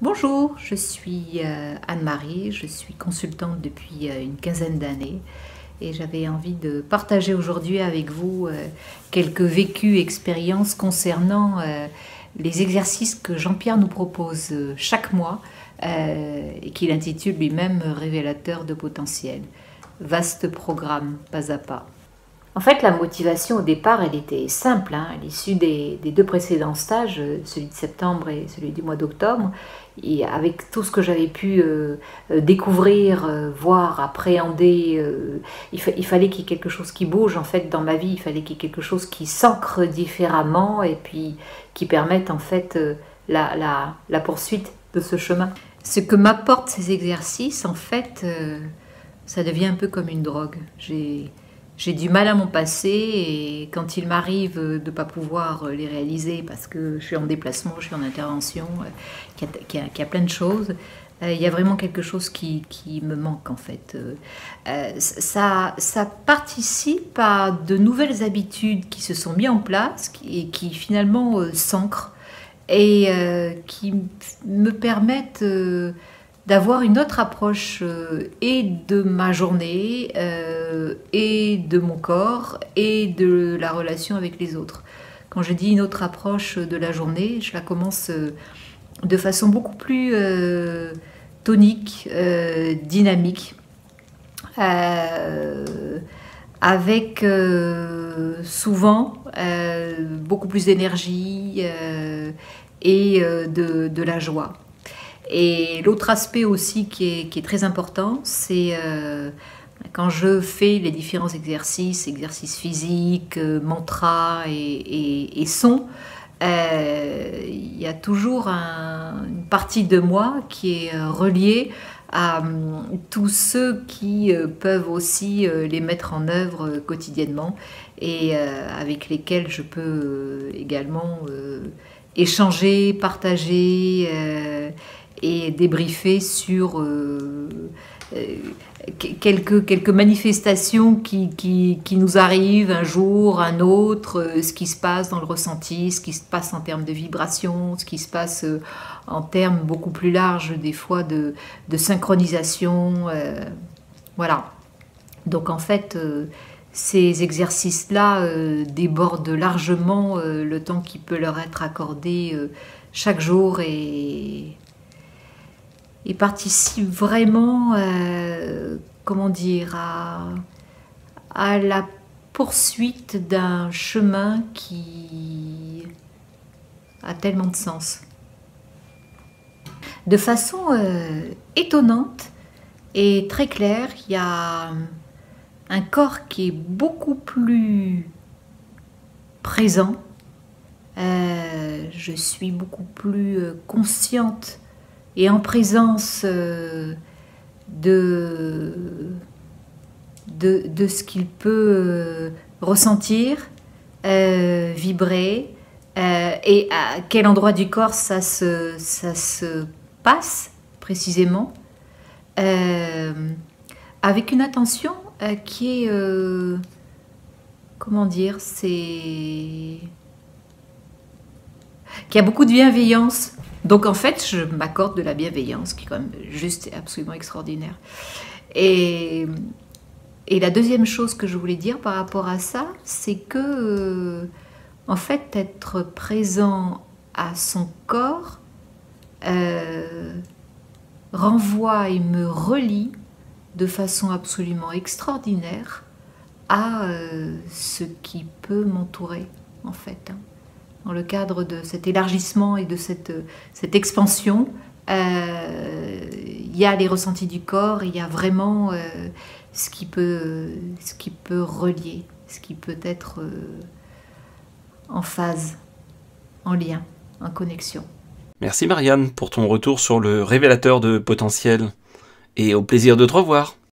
Bonjour, je suis Anne-Marie, je suis consultante depuis une quinzaine d'années et j'avais envie de partager aujourd'hui avec vous quelques vécus, expériences concernant les exercices que Jean-Pierre nous propose chaque mois et qu'il intitule lui-même Révélateur de potentiel. Vaste programme, pas à pas. En fait, la motivation au départ, elle était simple. À l'issue des deux précédents stages, celui de septembre et celui du mois d'octobre, et avec tout ce que j'avais pu découvrir, voir, appréhender, il fallait qu'il y ait quelque chose qui bouge en fait dans ma vie. Il fallait qu'il y ait quelque chose qui s'ancre différemment et puis qui permette en fait la poursuite de ce chemin. Ce que m'apportent ces exercices, en fait, ça devient un peu comme une drogue. J'ai du mal à m'en passer et quand il m'arrive de ne pas pouvoir les réaliser parce que je suis en déplacement, je suis en intervention, qu'il y a plein de choses, il y a vraiment quelque chose qui me manque en fait. Ça participe à de nouvelles habitudes qui se sont mises en place et qui finalement s'ancrent et qui me permettent d'avoir une autre approche et de ma journée et de mon corps et de la relation avec les autres. Quand je dis une autre approche de la journée, je la commence de façon beaucoup plus tonique, dynamique, avec souvent beaucoup plus d'énergie et de la joie. Et l'autre aspect aussi qui est très important, c'est quand je fais les différents exercices physiques, mantras et sons, il y a toujours une partie de moi qui est reliée à tous ceux qui peuvent aussi les mettre en œuvre quotidiennement et avec lesquels je peux également échanger, partager et débriefer sur quelques manifestations qui nous arrivent un jour, un autre, ce qui se passe dans le ressenti, ce qui se passe en termes de vibration, ce qui se passe en termes beaucoup plus larges des fois de synchronisation. Voilà. Donc en fait, ces exercices-là débordent largement le temps qui peut leur être accordé chaque jour et participe vraiment, comment dire, à la poursuite d'un chemin qui a tellement de sens. De façon étonnante et très claire, il y a un corps qui est beaucoup plus présent. Je suis beaucoup plus consciente et en présence de ce qu'il peut ressentir, vibrer, et à quel endroit du corps ça se passe précisément, avec une attention qui est, comment dire, qui a beaucoup de bienveillance. Donc en fait, je m'accorde de la bienveillance, qui est quand même juste et absolument extraordinaire. Et la deuxième chose que je voulais dire par rapport à ça, c'est que, en fait, être présent à son corps renvoie et me relie de façon absolument extraordinaire à ce qui peut m'entourer, en fait. Dans le cadre de cet élargissement et de cette expansion, il y a les ressentis du corps, il y a vraiment ce qui peut relier, ce qui peut être en phase, en lien, en connexion. Merci Marianne pour ton retour sur le révélateur de potentiel et au plaisir de te revoir.